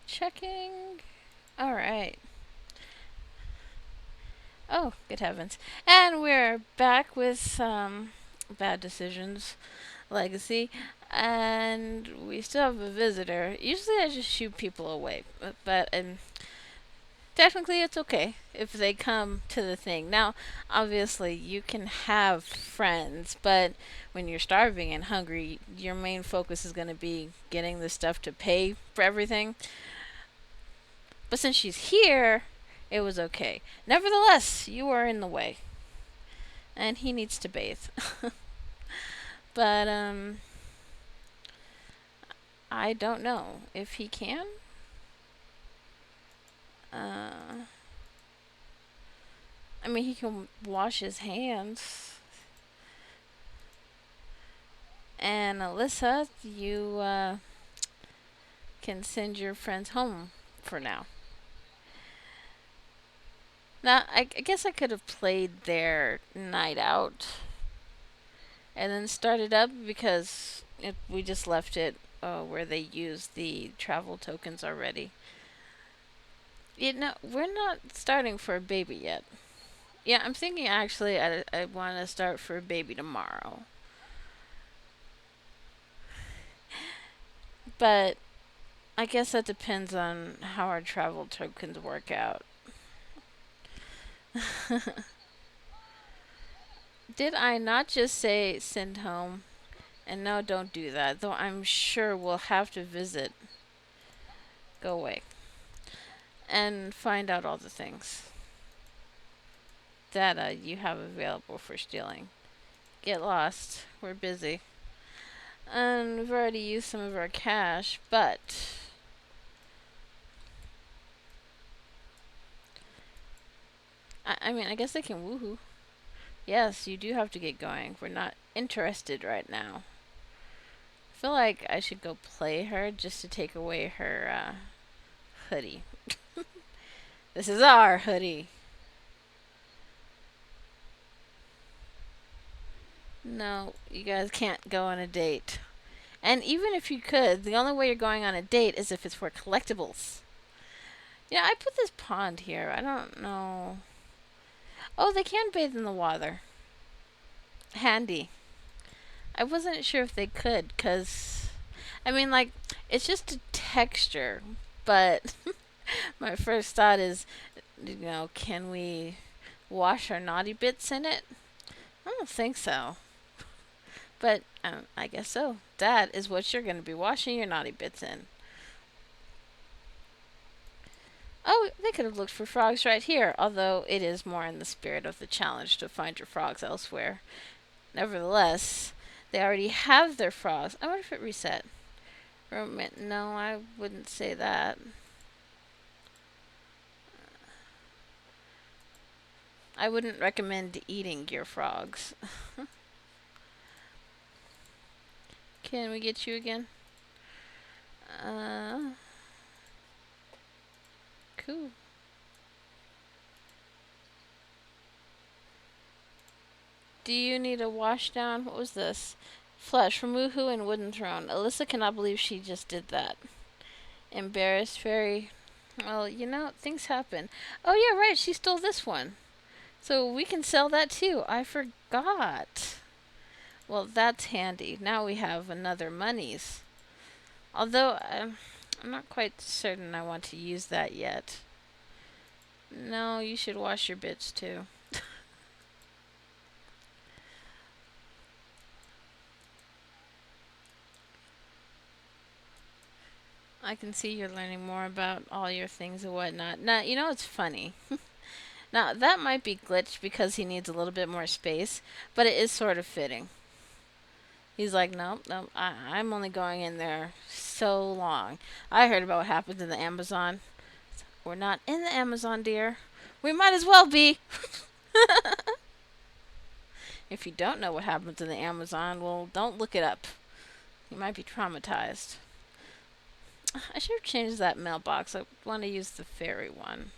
Checking. Alright. Oh, good heavens. And we're back with Bad Decisions Legacy. And we still have a visitor. Usually I just shoot people away. But technically it's okay if they come to the thing. Now, obviously, you can have friends, but when you're starving and hungry, your main focus is going to be getting the stuff to pay for everything. But since she's here, it was okay. Nevertheless, you are in the way. And he needs to bathe. But I don't know if he can. Uh, I mean, he can wash his hands. And Alyssa, you can send your friends home for now. Now, I guess I could have played their night out and then started up because we just left it where they use the travel tokens already. We're not starting for a baby yet. Yeah, I'm thinking actually I want to start for a baby tomorrow. But I guess that depends on how our travel tokens work out. Did I not just say send home? And no, don't do that. Though I'm sure we'll have to visit. Go away. And find out all the things that you have available for stealing. Get lost. We're busy. And we've already used some of our cash, but I mean, I guess they can woohoo. Yes, you do have to get going. We're not interested right now. I feel like I should go play her just to take away her hoodie. This is our hoodie. No, you guys can't go on a date. And even if you could, the only way you're going on a date is if it's for collectibles. Yeah, I put this pond here. I don't know. Oh, they can bathe in the water. Handy. I wasn't sure if they could, because, I mean, like, it's just a texture, but my first thought is, can we wash our naughty bits in it? I don't think so. But I guess so. That is what you're going to be washing your naughty bits in. Oh, they could have looked for frogs right here, although it is more in the spirit of the challenge to find your frogs elsewhere. Nevertheless, they already have their frogs. I wonder if it reset. No, I wouldn't say that. I wouldn't recommend eating your frogs. Can we get you again? Uh, cool. Do you need a wash down? What was this? Flush from Woohoo and Wooden Throne. Alyssa cannot believe she just did that. Embarrassed Fairy. Well, things happen. Oh, yeah, right. She stole this one. So we can sell that too. I forgot. Well, that's handy. Now we have another monies. Although, I'm not quite certain I want to use that yet. No, you should wash your bits too. I can see you're learning more about all your things and whatnot. Now, it's funny. Now, that might be glitched because he needs a little bit more space, but it is sort of fitting. He's like, nope, nope, I'm only going in there so long. I heard about what happens in the Amazon. We're not in the Amazon, dear. We might as well be. If you don't know what happens in the Amazon, well, don't look it up. You might be traumatized. I should have changed that mailbox. I want to use the fairy one.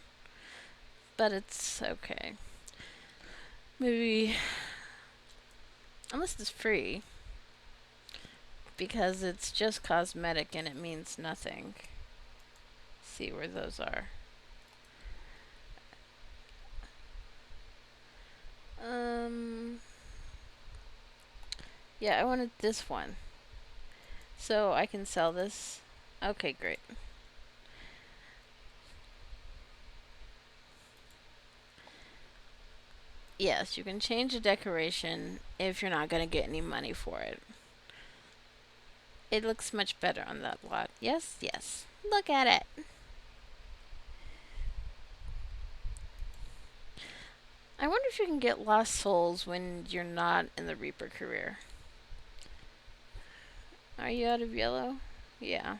But it's okay. Maybe. Unless it's free. because it's just cosmetic and it means nothing. See where those are. Um, yeah, I wanted this one. So I can sell this. Okay, great. Yes, you can change the decoration if you're not going to get any money for it. It looks much better on that lot. Yes, yes. Look at it. I wonder if you can get lost souls when you're not in the Reaper career. Are you out of yellow? Yeah.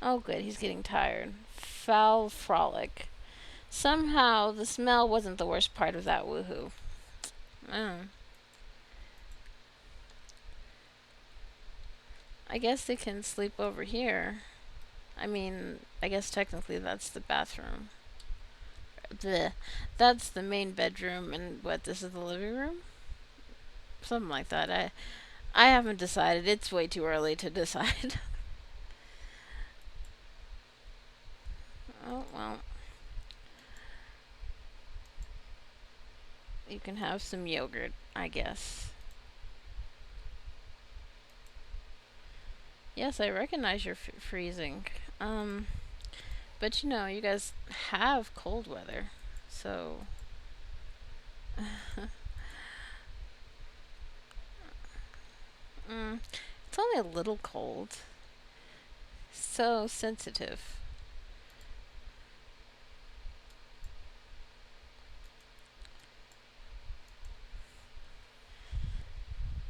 Oh, good. He's getting tired. Foul frolic. Somehow, the smell wasn't the worst part of that woohoo. Mm. I guess they can sleep over here. I mean, I guess technically that's the bathroom. That's the main bedroom, and what? This is the living room. Something like that. I haven't decided. It's way too early to decide. Oh well. You can have some yogurt, I guess. Yes, I recognize your freezing. But you know, you guys have cold weather, so. It's only a little cold. So sensitive.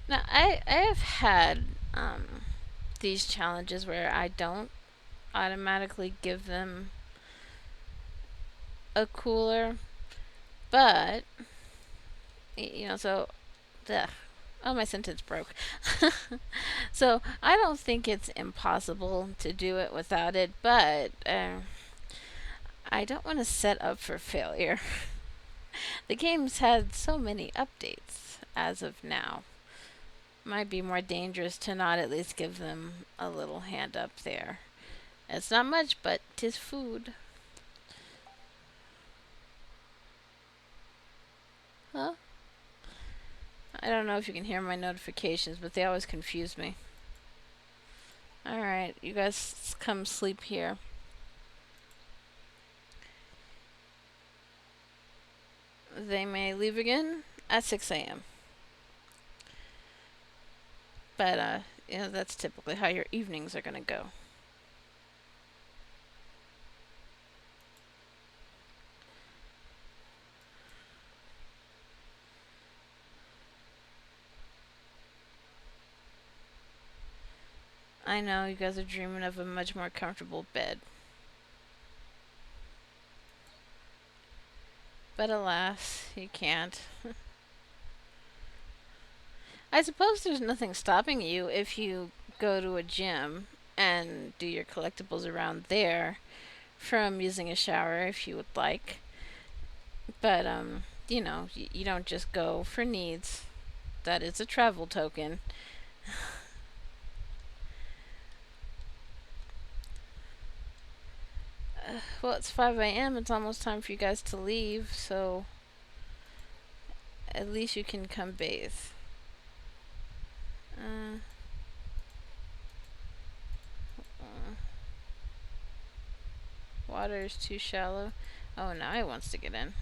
Now, I have had these challenges where I don't automatically give them a cooler, but you know, so ugh. Oh, my sentence broke. So I don't think it's impossible to do it without it, but I don't want to set up for failure. The game's had so many updates as of now. Might be more dangerous to not at least give them a little hand up there. It's not much, but 'tis food. Huh? I don't know if you can hear my notifications, but they always confuse me. Alright, you guys come sleep here. They may leave again at 6 a.m. But, you know, that's typically how your evenings are gonna go. I know you guys are dreaming of a much more comfortable bed. But alas, you can't. I suppose there's nothing stopping you if you go to a gym and do your collectibles around there from using a shower if you would like. But, you know, you don't just go for needs. That is a travel token. Well, it's 5 a.m. It's almost time for you guys to leave, so at least you can come bathe. Uh, Water is too shallow. Oh, now he wants to get in.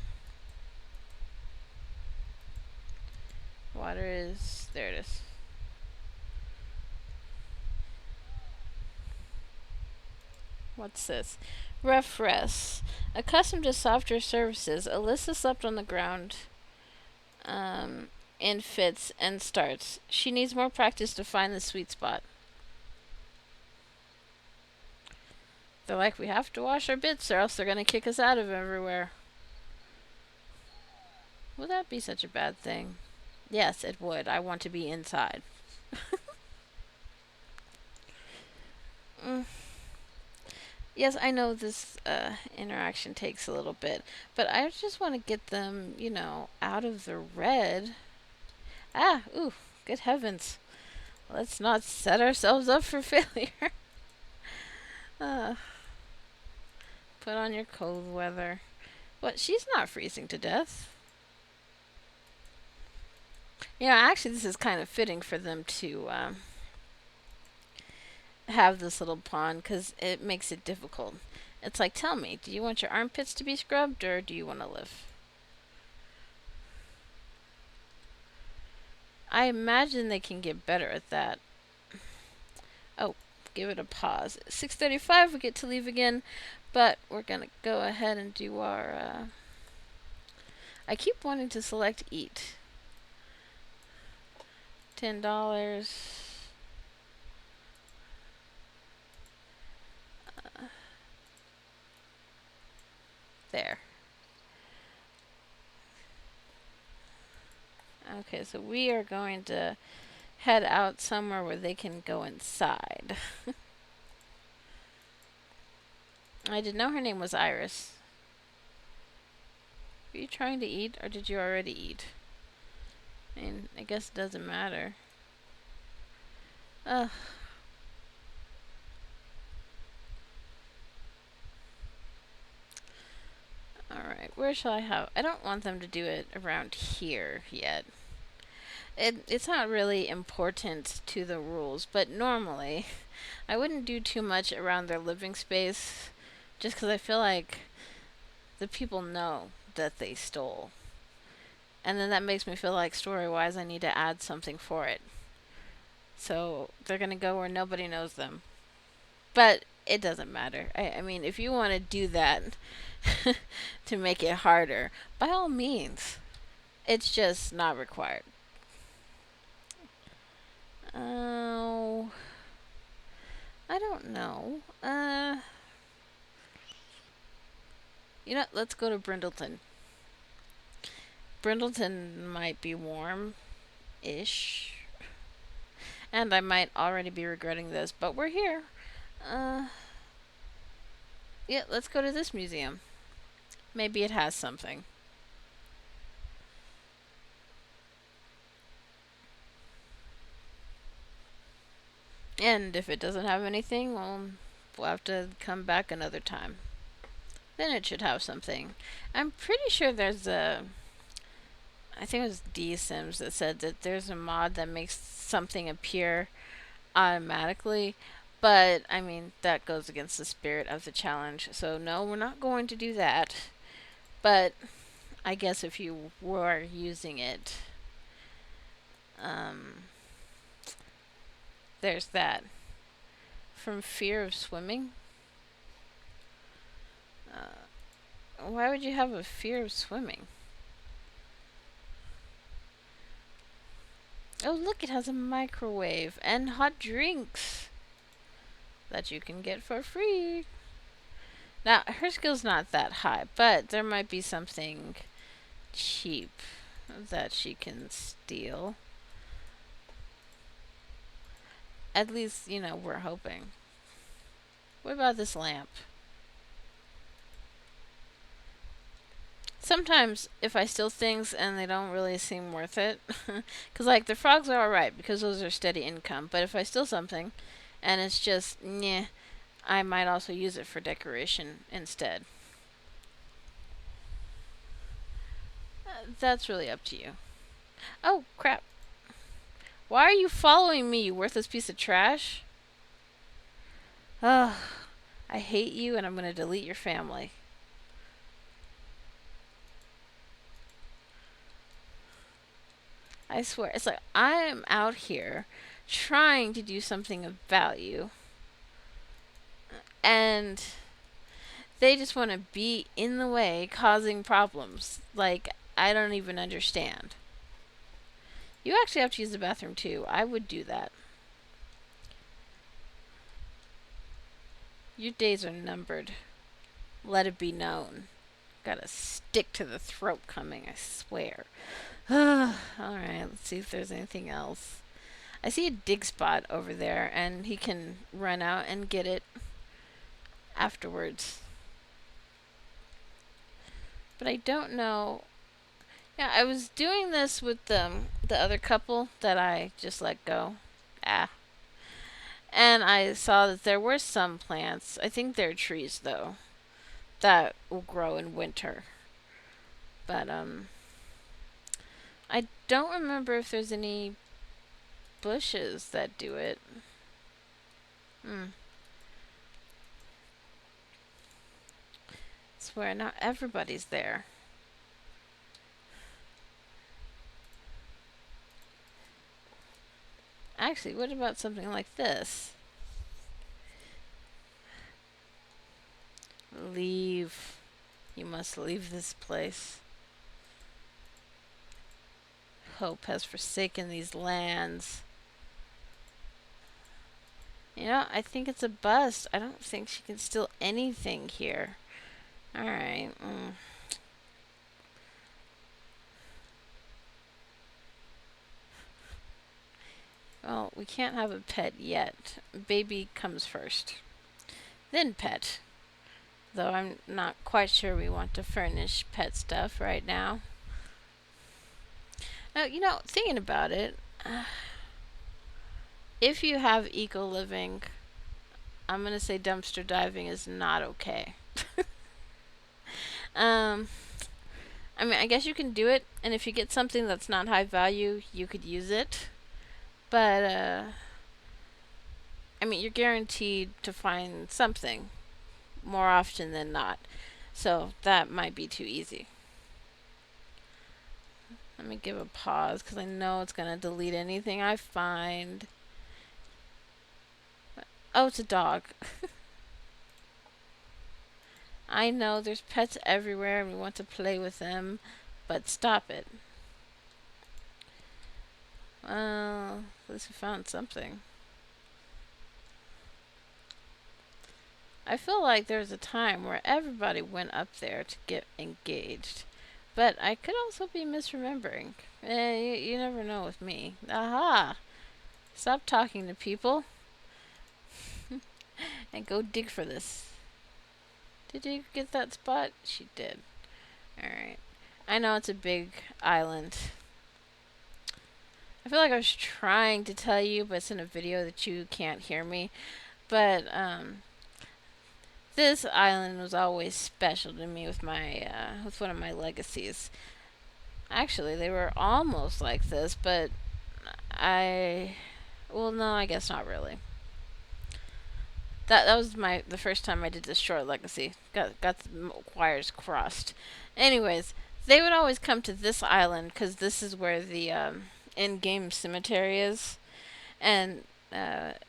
Water is... There it is. What's this? Rough rest. Accustomed to softer surfaces, Alyssa slept on the ground in fits and starts. She needs more practice to find the sweet spot. They're like, we have to wash our bits or else they're going to kick us out of everywhere. Would that be such a bad thing? Yes, it would. I want to be inside. Yes, I know this interaction takes a little bit, but I just want to get them, you know, out of the red. Ah, ooh, good heavens. Let's not set ourselves up for failure. uh, put on your cold weather. What? She's not freezing to death. You know, actually, this is kind of fitting for them to have this little pond because it makes it difficult. It's like, tell me, do you want your armpits to be scrubbed or do you want to live? I imagine they can get better at that. Oh, give it a pause. 6:35, we get to leave again, but we're gonna go ahead and do our. I keep wanting to select eat. $10. There. Okay, so we are going to head out somewhere where they can go inside. I didn't know her name was Iris. Are you trying to eat, or did you already eat? I mean, I guess it doesn't matter. Ugh. Alright, where shall I have? I don't want them to do it around here yet. It's not really important to the rules, but normally I wouldn't do too much around their living space just because I feel like the people know that they stole. And then that makes me feel like story wise I need to add something for it. So they're going to go where nobody knows them. But it doesn't matter. I mean, if you want to do that to make it harder, by all means. It's just not required. Oh, I don't know. You know, let's go to Brindleton. Brindleton might be warm-ish. And I might already be regretting this, but we're here. Yeah, let's go to this museum. Maybe it has something. And if it doesn't have anything, well, we'll have to come back another time. Then it should have something. I'm pretty sure there's a. I think it was D Sims that said that there's a mod that makes something appear automatically. But, I mean, that goes against the spirit of the challenge. So, no, we're not going to do that. But, I guess if you were using it, there's that. From fear of swimming? Why would you have a fear of swimming? Oh, look, it has a microwave and hot drinks that you can get for free. Now, her skill's not that high, but there might be something cheap that she can steal. At least, you know, we're hoping. What about this lamp? Sometimes, if I steal things and they don't really seem worth it, because, like, the frogs are alright because those are steady income, but if I steal something and it's just, yeah, I might also use it for decoration instead. That's really up to you. Oh, crap. Why are you following me, you worthless piece of trash? Ugh. I hate you and I'm going to delete your family. I swear. It's like I am out here trying to do something of value. And they just want to be in the way, causing problems. Like, I don't even understand. You actually have to use the bathroom too. I would do that. Your days are numbered. Let it be known. Got a stick to the throat coming, I swear. Alright, let's see if there's anything else. I see a dig spot over there, and he can run out and get it afterwards. But I don't know. Yeah, I was doing this with the other couple that I just let go. Ah. And I saw that there were some plants, I think they're trees though, that will grow in winter. But I don't remember if there's any bushes that do it. Hmm. Swear not everybody's there. Actually, what about something like this? Leave. You must leave this place. Hope has forsaken these lands. You know, I think it's a bust. I don't think she can steal anything here. Alright. Well, we can't have a pet yet. Baby comes first. Then pet. Though I'm not quite sure we want to furnish pet stuff right now. Now, you know, thinking about it, if you have eco living, I'm going to say dumpster diving is not okay. um, I mean, I guess you can do it, and if you get something that's not high value, you could use it. But, I mean, you're guaranteed to find something more often than not. So that might be too easy. Let me give a pause because I know it's going to delete anything I find. Oh, it's a dog. I know there's pets everywhere and we want to play with them, but stop it. Well, at least we found something. I feel like there was a time where everybody went up there to get engaged. But I could also be misremembering. You never know with me. Aha! Stop talking to people and go dig for this. Did you get that spot? She did. Alright. I know it's a big island. I feel like I was trying to tell you, but it's in a video that you can't hear me. But, this island was always special to me with my, with one of my legacies. Actually, they were almost like this, but well, no, I guess not really. That was the first time I did this short legacy. Got the wires crossed. Anyways, they would always come to this island because this is where the in-game cemetery is, and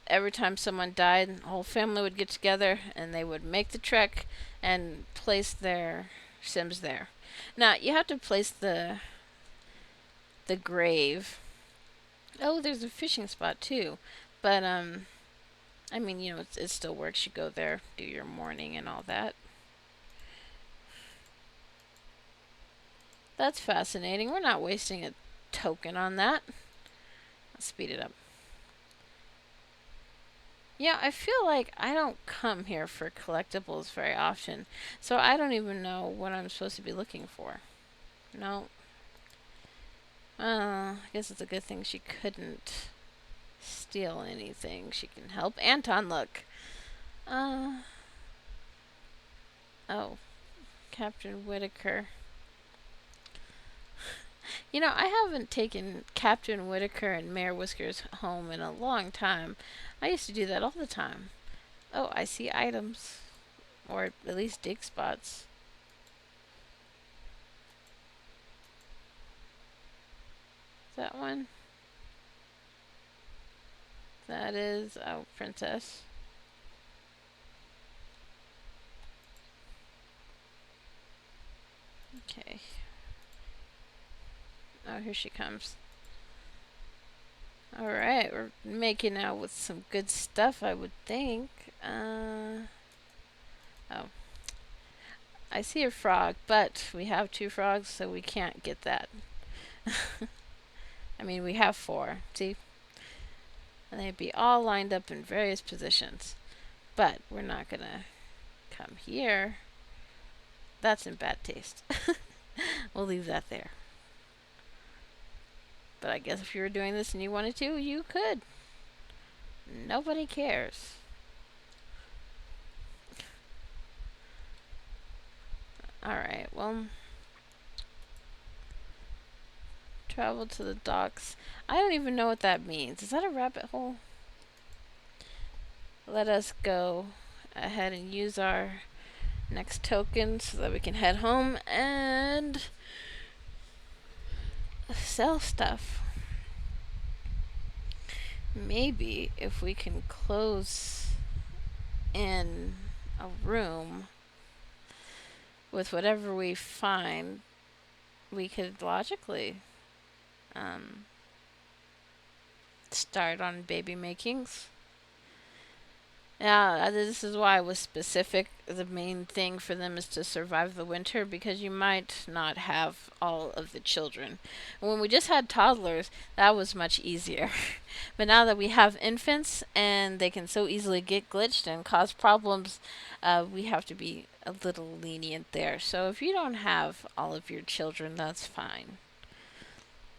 every time someone died, the whole family would get together and they would make the trek and place their sims there. Now you have to place the grave. Oh, there's a fishing spot too, but I mean, you know, it still works. You go there, do your mourning and all that. That's fascinating. We're not wasting a token on that. Let's speed it up. Yeah, I feel like I don't come here for collectibles very often, so I don't even know what I'm supposed to be looking for. No. I guess it's a good thing she couldn't steal anything. She can help Anton, look. Oh, Captain Whitaker. You know, I haven't taken Captain Whitaker and Mayor Whiskers home in a long time. I used to do that all the time. Oh, I see items. Or at least dig spots. That one? That is... Oh, princess. Okay. Oh, here she comes. Alright, we're making out with some good stuff, I would think. Oh. I see a frog, but we have 2 frogs, so we can't get that. I mean, we have 4. See? And they'd be all lined up in various positions. But we're not gonna come here. That's in bad taste. We'll leave that there. But I guess if you were doing this and you wanted to, you could. Nobody cares. Alright, well, travel to the docks. I don't even know what that means. Is that a rabbit hole? Let us go ahead and use our next token so that we can head home and sell stuff. Maybe if we can close in a room with whatever we find, we could logically um, start on baby makings. Yeah, this is why I was specific. The main thing for them is to survive the winter because you might not have all of the children. When we just had toddlers, that was much easier. But now that we have infants and they can so easily get glitched and cause problems, we have to be a little lenient there. So if you don't have all of your children, that's fine.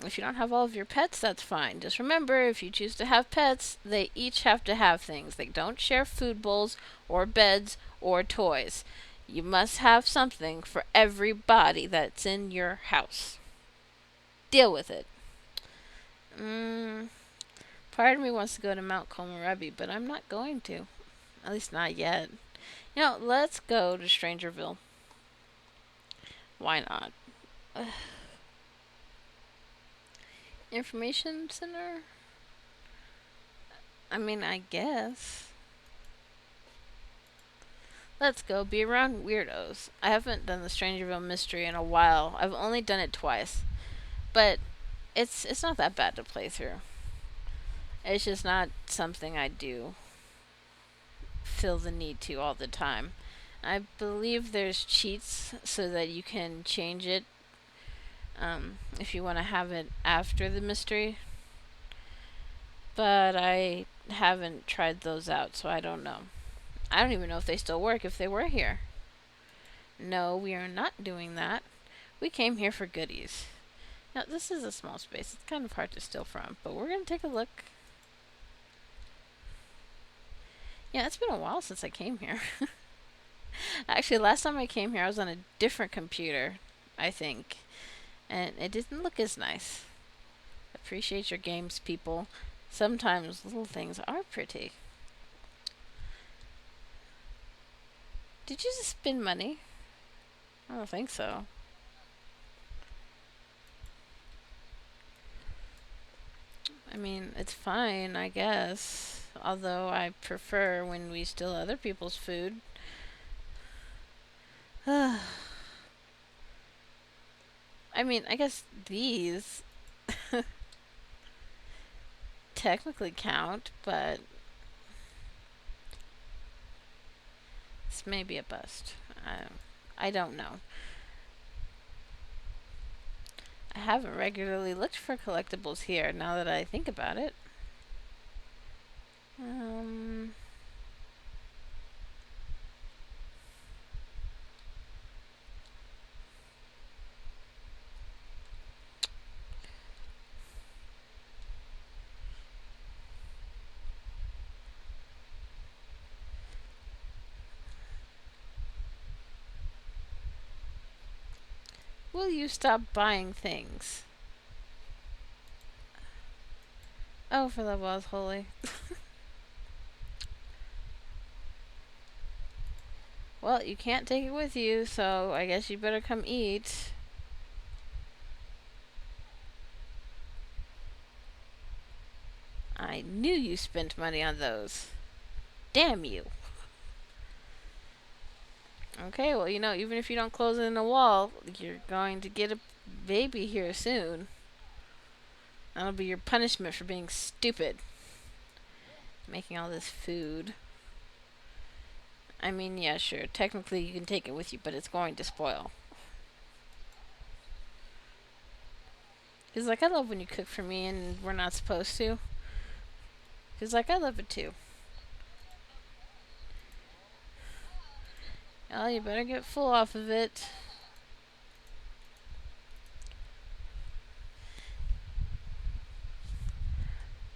If you don't have all of your pets, that's fine. Just remember, if you choose to have pets, they each have to have things. They don't share food bowls or beds or toys. You must have something for everybody that's in your house. Deal with it. Part of me wants to go to Mount Komorebi, but I'm not going to. At least not yet. Let's go to Strangerville. Why not? Information Center? I mean, I guess. Let's go be around weirdos. I haven't done the Strangerville mystery in a while. I've only done it twice. But it's not that bad to play through. It's just not something I do feel the need to all the time. I believe there's cheats so that you can change it if you want to have it after the mystery. But I haven't tried those out, so I don't know. I don't even know if they still work if they were here. No, we are not doing that. We came here for goodies. Now, this is a small space. It's kind of hard to steal from, but we're going to take a look. Yeah, it's been a while since I came here. Actually, last time I came here, I was on a different computer, I think. And it didn't look as nice. Appreciate your games, people. Sometimes little things are pretty. Did you just spend money? I don't think so. I mean, it's fine, I guess. Although I prefer when we steal other people's food. I mean, I guess these technically count, but this may be a bust. I don't know. I haven't regularly looked for collectibles here now that I think about it. Will you stop buying things? Oh, for the was holy. Well, you can't take it with you, so I guess you better come eat. I knew you spent money on those. Damn you. Okay, well, even if you don't close it in a wall, you're going to get a baby here soon. That'll be your punishment for being stupid. Making all this food. I mean, yeah, sure. Technically, you can take it with you, but it's going to spoil. Because, I love when you cook for me and we're not supposed to. Because, I love it too. Oh, you better get full off of it.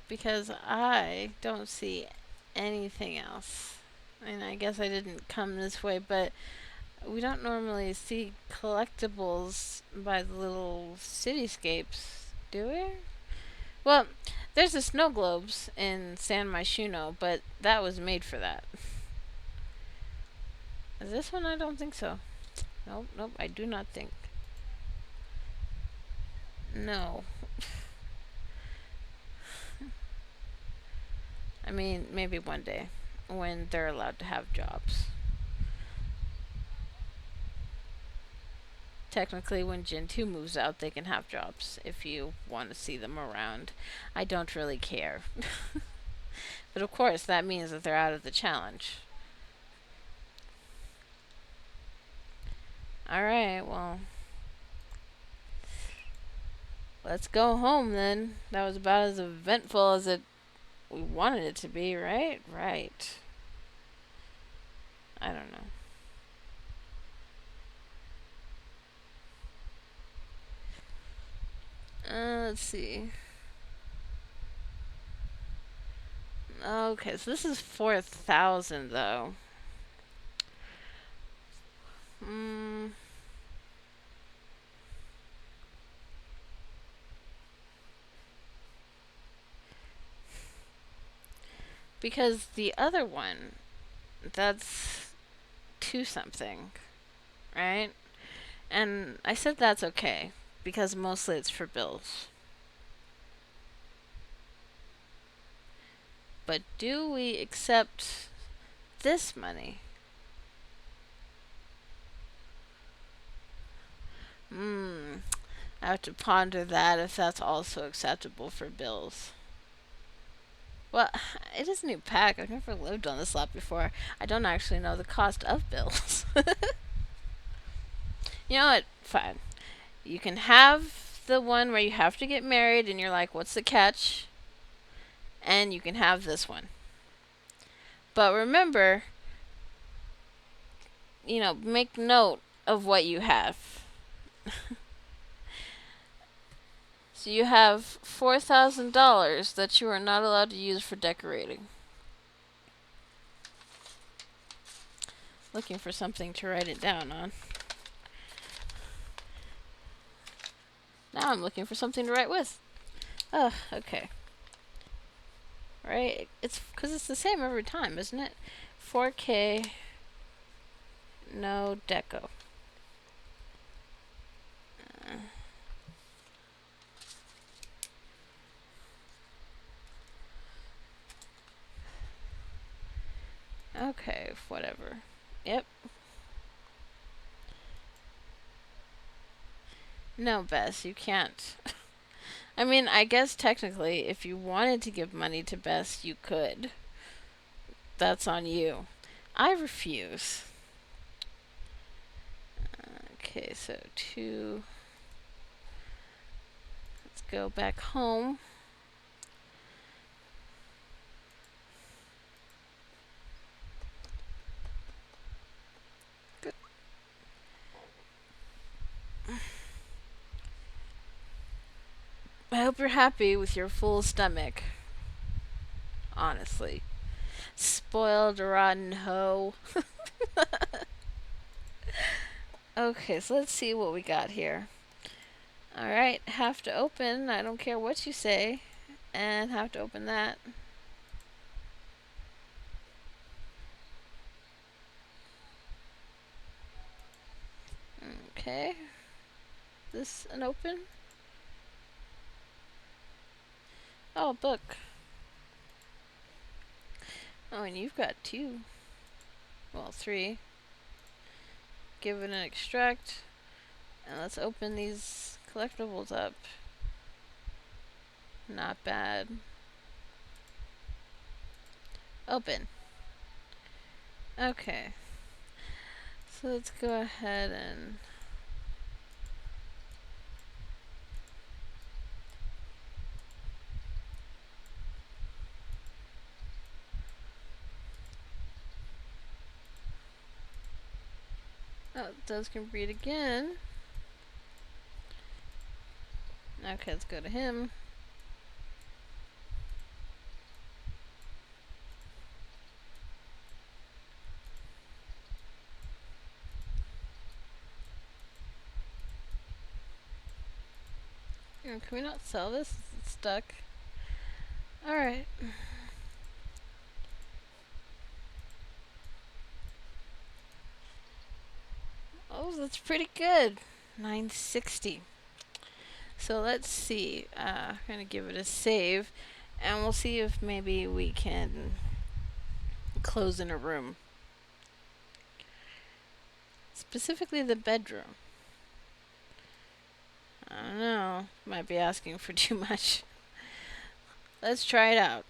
because I don't see anything else. I mean, I guess I didn't come this way, but we don't normally see collectibles by the little cityscapes, do we? Well, there's the snow globes in San Myshuno, but that was made for that. Is this one? I don't think so. Nope, nope, I do not think. No. I mean, maybe one day when they're allowed to have jobs. Technically, when Gen 2 moves out, they can have jobs if you want to see them around. I don't really care. But of course, that means that they're out of the challenge. Alright, well. Let's go home then. That was about as eventful as we wanted it to be, right? Right. I don't know. Let's see. Okay, so this is 4,000 though. Because the other one, that's 2 something, right? And I said that's okay because mostly it's for bills. But do we accept this money? I have to ponder that if that's also acceptable for bills. Well, it is a new pack. I've never lived on this lot before. I don't actually know the cost of bills. You know what? Fine. You can have the one where you have to get married and you're like, what's the catch? And you can have this one. But remember, make note of what you have. So you have $4,000 that you are not allowed to use for decorating. Looking for something to write it down on. Now I'm looking for something to write with. Oh, okay. Right? It's because it's the same every time, isn't it? 4K, no deco. Okay, whatever. Yep. No, Bess, you can't. I mean, I guess technically, if you wanted to give money to Bess, you could. That's on you. I refuse. Okay, so 2. Let's go back home. Good. I hope you're happy with your full stomach. Honestly. Spoiled, rotten hoe. Okay, so let's see what we got here. Alright, have to open. I don't care what you say. And have to open that. Okay. This an open? Oh, book. Oh, and you've got 2. Well, 3. Give it an extract. And let's open these collectibles up. Not bad. Open. Okay. So let's go ahead and oh, it does complete again. Okay, let's go to him. Can we not sell this? It's stuck. Alright. Oh, that's pretty good. 960. So let's see. I'm going to give it a save. And we'll see if maybe we can close in a room. Specifically the bedroom. I don't know. Might be asking for too much. Let's try it out.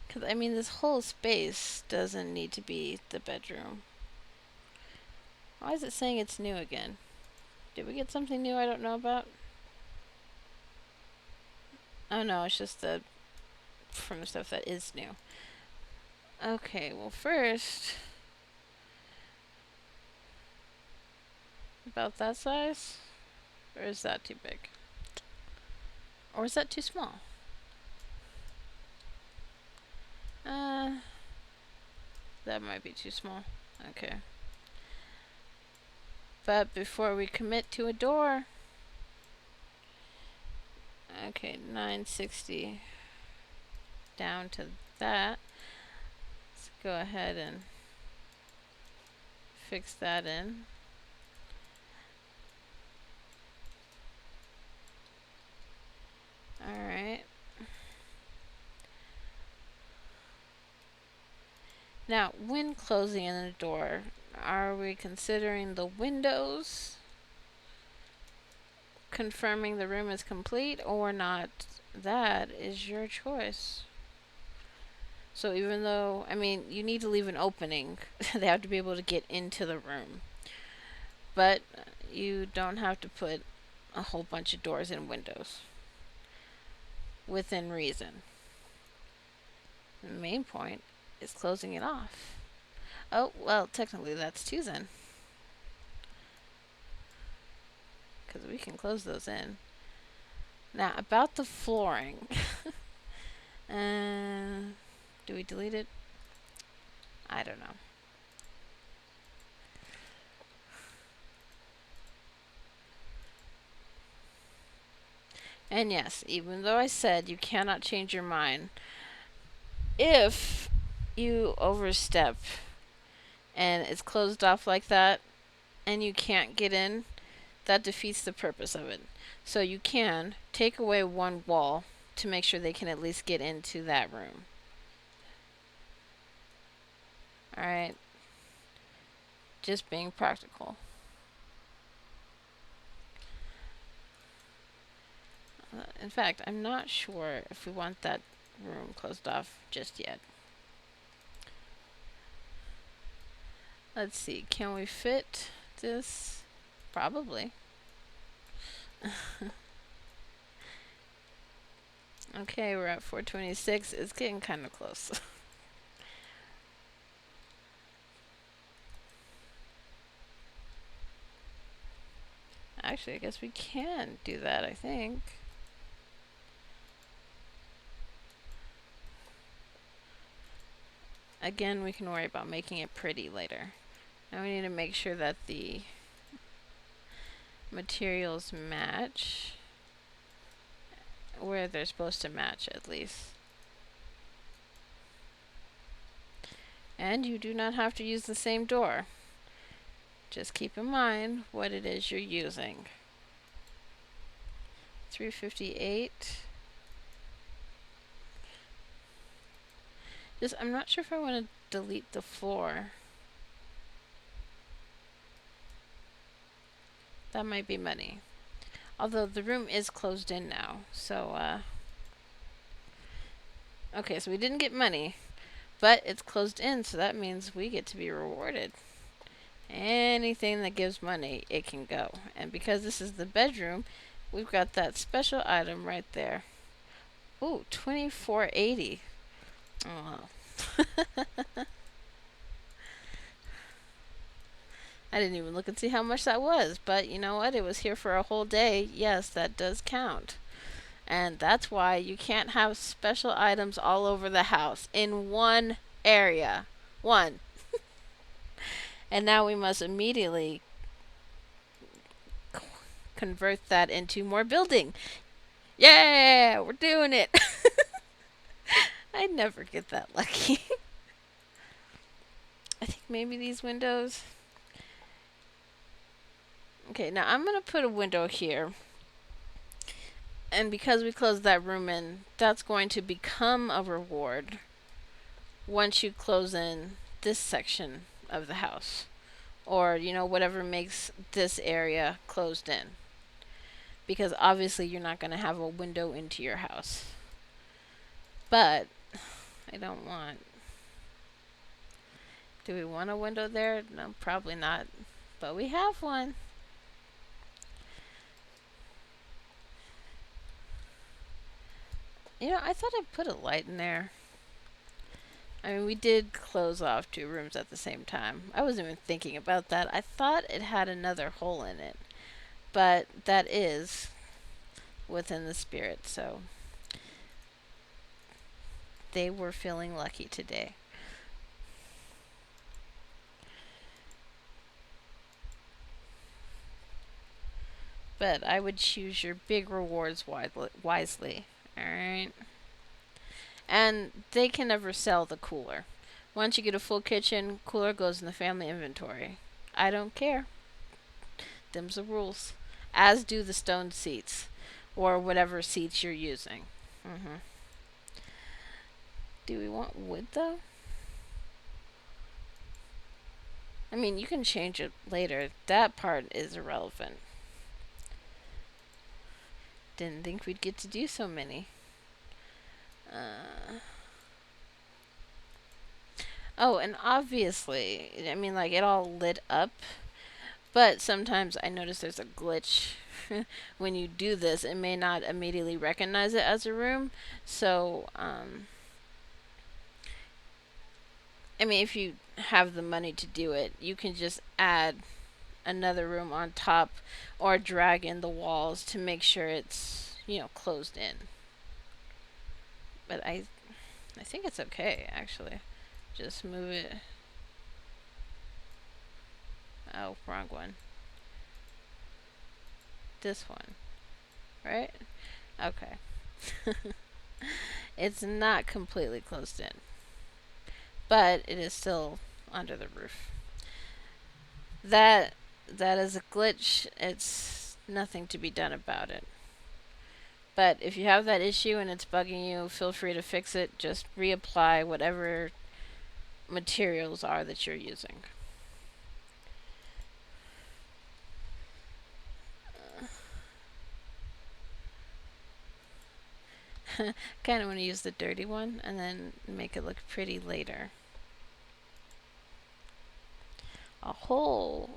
Because, I mean, this whole space doesn't need to be the bedroom. Why is it saying it's new again? Did we get something new I don't know about? Oh no, it's just the from the stuff that is new. Okay, well first, about that size? Or is that too big? Or is that too small? That might be too small. Okay. But before we commit to a door, okay, 960 down to that. Let's go ahead and fix that in. Alright. Now, when closing in the door, are we considering the windows? Confirming the room is complete or not? That is your choice. So even though, I mean, you need to leave an opening, they have to be able to get into the room. But you don't have to put a whole bunch of doors and windows. Within reason. The main point is closing it off. Oh, well, technically that's two then. Because we can close those in. Now, about the flooring. Do we delete it? I don't know. And yes, even though I said you cannot change your mind, if you overstep and it's closed off like that and you can't get in, that defeats the purpose of it. So you can take away one wall to make sure they can at least get into that room. Alright. Just being practical. In fact, I'm not sure if we want that room closed off just yet. Let's see, can we fit this? Probably. Okay, we're at 426. It's getting kind of close. Actually, I guess we can do that, I think. Again, we can worry about making it pretty later. Now we need to make sure that the materials match where they're supposed to match, at least. And you do not have to use the same door. Just keep in mind what it is you're using. 358. I'm not sure if I want to delete the floor. That might be money. Although the room is closed in now, so okay, so we didn't get money, but it's closed in, so that means we get to be rewarded. Anything that gives money, it can go. And because this is the bedroom, we've got that special item right there. Ooh, 2480. Oh. I didn't even look and see how much that was, but you know what? It was here for a whole day. Yes, that does count. And that's why you can't have special items all over the house in one area. One. And now we must immediately convert that into more building. Yeah, we're doing it. I never get that lucky. I think maybe these windows. Okay, now I'm going to put a window here. And because we closed that room in, that's going to become a reward once you close in this section of the house. Or, whatever makes this area closed in. Because obviously you're not going to have a window into your house. But I don't want. Do we want a window there? No, probably not. But we have one. I thought I put a light in there. I mean, we did close off 2 rooms at the same time. I wasn't even thinking about that. I thought it had another hole in it. But that is within the spirit, so they were feeling lucky today. But I would choose your big rewards wisely. Alright? And they can never sell the cooler. Once you get a full kitchen, cooler goes in the family inventory. I don't care. Them's the rules. As do the stone seats. Or whatever seats you're using. Do we want wood, though? I mean, you can change it later. That part is irrelevant. Didn't think we'd get to do so many. Oh, and obviously, I mean, like, it all lit up. But sometimes I notice there's a glitch when you do this. It may not immediately recognize it as a room. So, I mean, if you have the money to do it, you can just add another room on top or drag in the walls to make sure it's, closed in. But I think it's okay, actually. Just move it. Oh, wrong one. This one. Right? Okay. It's not completely closed in. But it is still under the roof. That is a glitch. It's nothing to be done about it. But if you have that issue and it's bugging you, feel free to fix it. Just reapply whatever materials are that you're using. Kind of want to use the dirty one and then make it look pretty later. A whole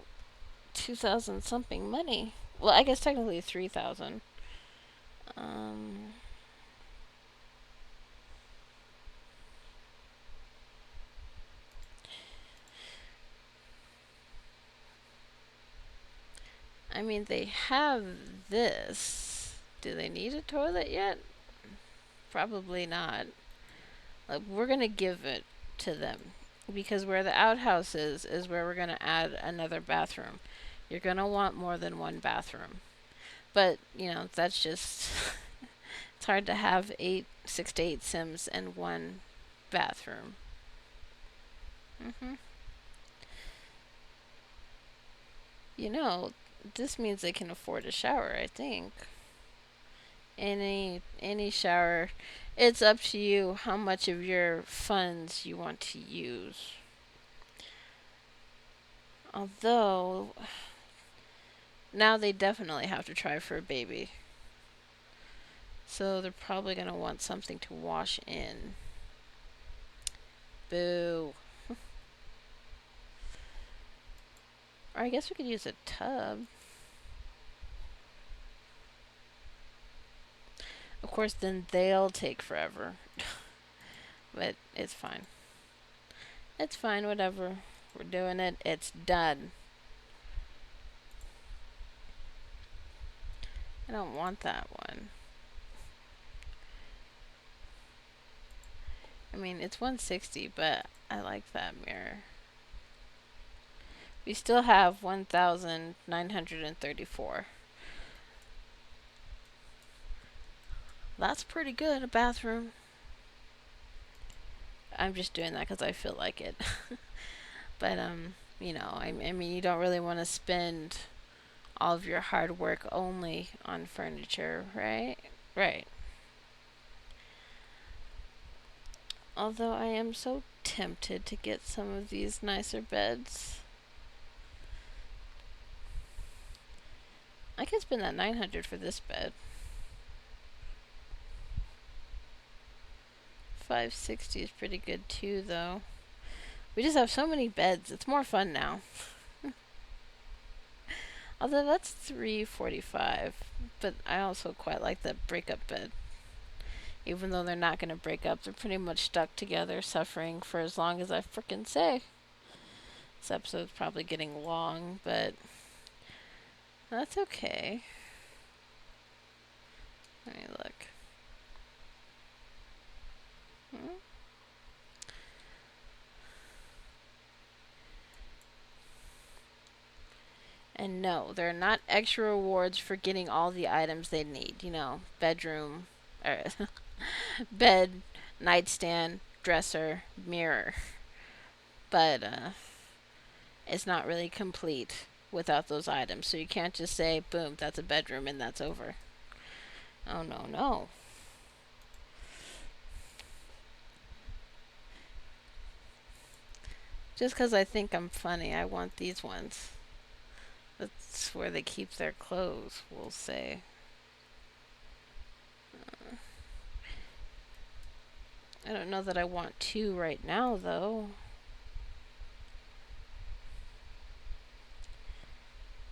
2,000 something money. Well, I guess technically 3,000. I mean, they have this. Do they need a toilet yet? Probably not. We're going to give it to them. Because where the outhouse is where we're going to add another bathroom. You're going to want more than one bathroom. But, that's just... it's hard to have 6 to 8 Sims and one bathroom. This means they can afford a shower, I think. Any shower. It's up to you how much of your funds you want to use. Although, now they definitely have to try for a baby. So they're probably going to want something to wash in. Boo. Or I guess we could use a tub. Of course, then they'll take forever. But it's fine. It's fine, whatever. We're doing it. It's done. I don't want that one. I mean, it's 160, but I like that mirror. We still have 1,934. That's pretty good, a bathroom. I'm just doing that because I feel like it. But, I mean, you don't really want to spend all of your hard work only on furniture, right? Right. Although I am so tempted to get some of these nicer beds. I could spend that 900 for this bed. 560 is pretty good too, though. We just have so many beds. It's more fun now. Although that's 345, but I also quite like the breakup bed. Even though they're not going to break up, they're pretty much stuck together, suffering for as long as I frickin' say. This episode's probably getting long, but that's okay. Let me look. Hmm? And no, there are not extra rewards for getting all the items they need. Bedroom, er, bed, nightstand, dresser, mirror. But it's not really complete without those items. So you can't just say, boom, that's a bedroom and that's over. Oh, no, no. Just because I think I'm funny, I want these ones. That's where they keep their clothes, we'll say. I don't know that I want two right now, though.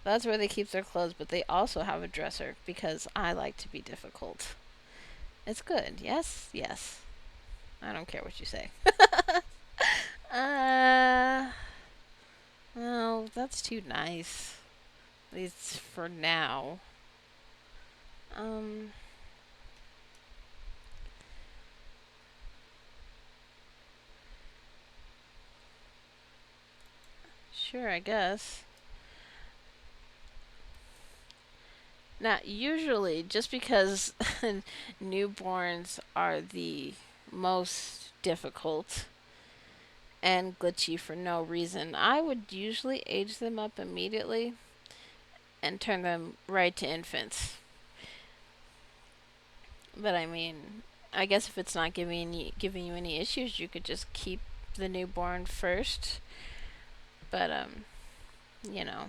That's where they keep their clothes, but they also have a dresser because I like to be difficult. It's good. Yes, yes. I don't care what you say. uh, no, that's too nice. At least for now. Um, sure, I guess. Now, usually, just because newborns are the most difficult and glitchy for no reason, I would usually age them up immediately and turn them right to infants. But I mean, I guess if it's not giving you any issues, you could just keep the newborn first. But you know,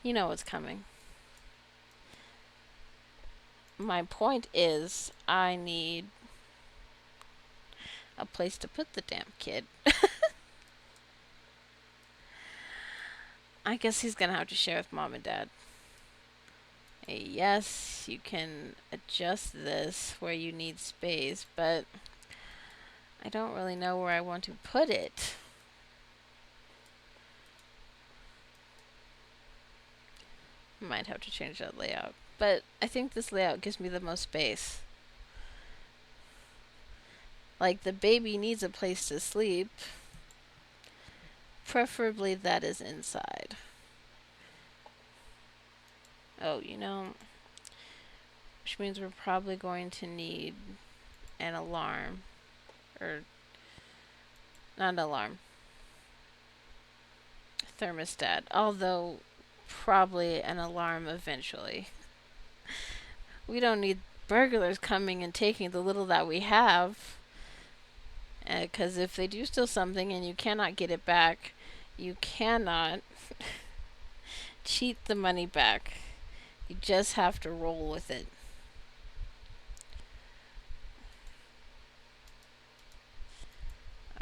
you know what's coming. My point is, I need a place to put the damn kid. I guess he's gonna have to share with mom and dad. Yes, you can adjust this where you need space, but I don't really know where I want to put it. Might have to change that layout. But I think this layout gives me the most space. Like, the baby needs a place to sleep. Preferably that is inside. Oh, which means we're probably going to need an alarm. Or, not an alarm. Thermostat. Although, probably an alarm eventually. We don't need burglars coming and taking the little that we have. Because if they do steal something and you cannot get it back, you cannot cheat the money back. You just have to roll with it.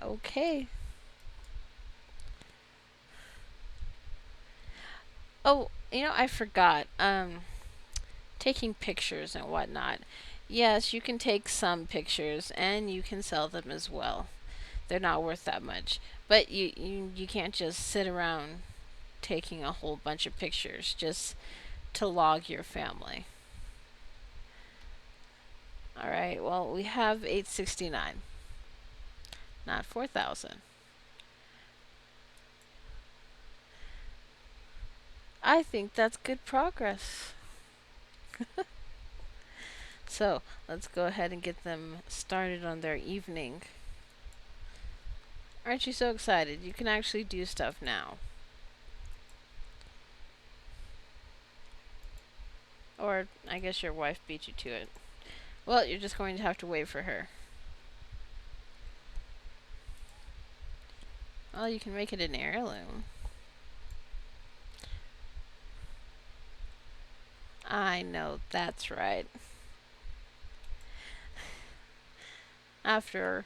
Okay. Oh, I forgot. Taking pictures and whatnot. Yes, you can take some pictures and you can sell them as well. They're not worth that much. But you can't just sit around taking a whole bunch of pictures just to log your family. Alright, well, we have 869, not 4,000. I think that's good progress. So let's go ahead and get them started on their evening. Aren't you so excited? You can actually do stuff now. Or I guess your wife beat you to it. Well, you're just going to have to wait for her. Well, you can make it an heirloom. I know, that's right. After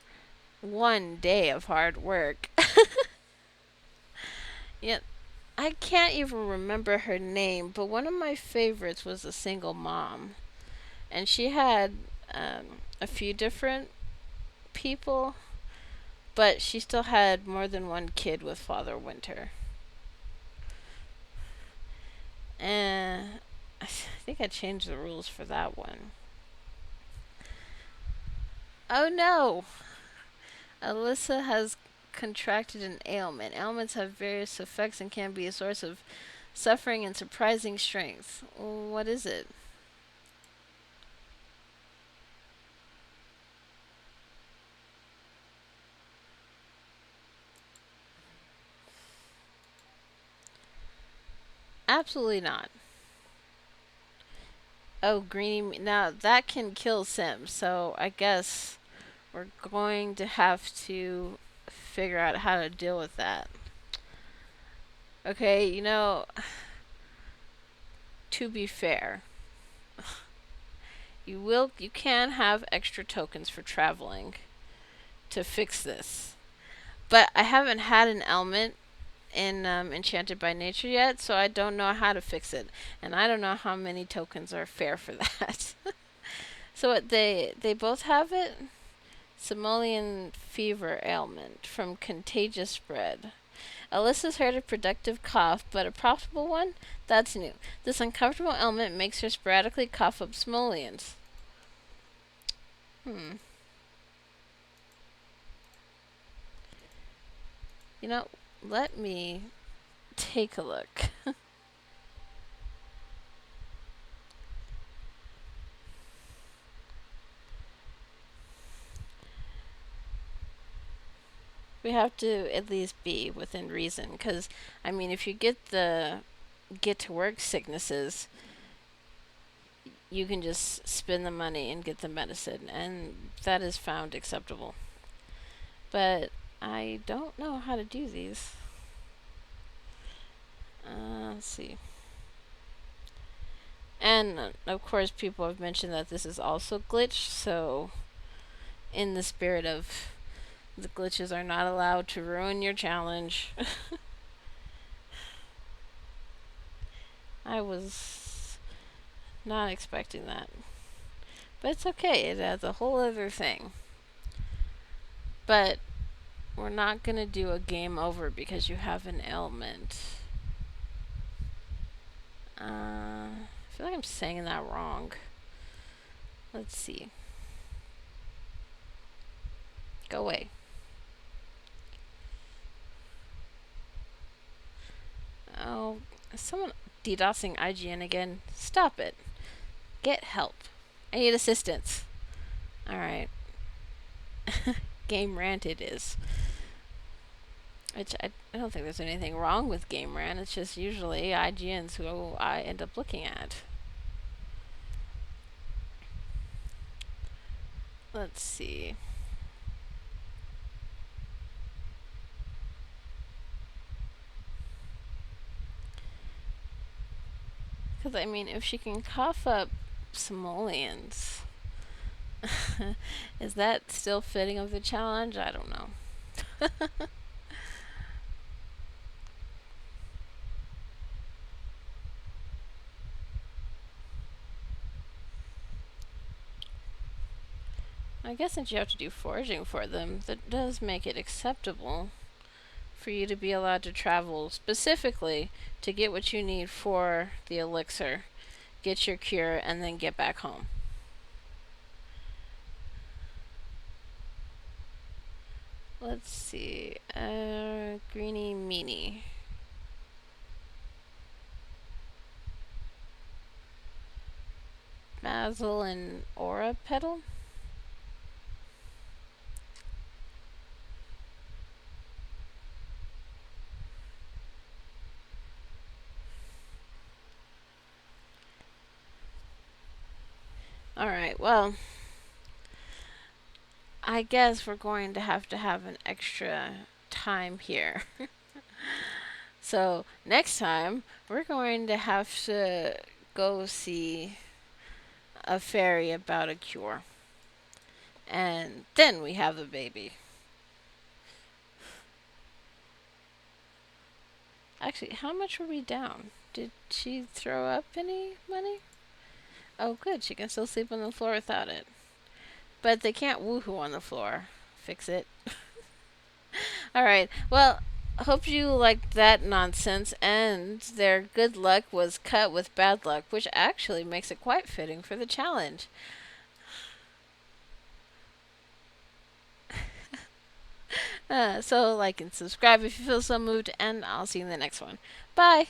one day of hard work. Yeah, I can't even remember her name, but one of my favorites was a single mom. And she had a few different people, but she still had more than one kid with Father Winter. And I think I changed the rules for that one. Oh no! Alyssa has contracted an ailment. Ailments have various effects and can be a source of suffering and surprising strength. What is it? Absolutely not. Oh, greeny. Now that can kill Sims, so I guess we're going to have to figure out how to deal with that. Okay, to be fair, you can have extra tokens for traveling to fix this. But I haven't had an ailment in Enchanted by Nature yet, so I don't know how to fix it, and I don't know how many tokens are fair for that. So they both have it. Simoleon fever ailment from contagious spread. Alyssa's heard a productive cough, but a profitable one? That's new. This uncomfortable ailment makes her sporadically cough up simoleons. Hmm. You know, let me take a look. We have to at least be within reason, because I mean, if you get the get to work sicknesses, you can just spend the money and get the medicine, and that is found acceptable. But I don't know how to do these. Let's see. And of course, people have mentioned that this is also glitched, so in the spirit of the glitches are not allowed to ruin your challenge. I was not expecting that. But it's okay, it adds a whole other thing. But we're not gonna do a game over because you have an ailment. I feel like I'm saying that wrong. Let's see. Go away. Oh, is someone DDoSing IGN again? Stop it. Get help. I need assistance. Alright. Game rant it is. Which I don't think there's anything wrong with game rant. It's just usually IGNs who I end up looking at. Let's see. Because, I mean, if she can cough up simoleons, is that still fitting of the challenge? I don't know. I guess since you have to do foraging for them, that does make it acceptable for you to be allowed to travel specifically to get what you need for the elixir, get your cure, and then get back home. Let's see. Greeny meanie. Dazzle and Aura Petal. Alright, well, I guess we're going to have an extra time here. So, next time, we're going to have to go see a fairy about a cure. And then we have the baby. Actually, how much were we down? Did she throw up any money? Oh, good. She can still sleep on the floor without it. But they can't woohoo on the floor. Fix it. Alright. Well, hope you liked that nonsense. And their good luck was cut with bad luck, which actually makes it quite fitting for the challenge. So, like and subscribe if you feel so moved. And I'll see you in the next one. Bye.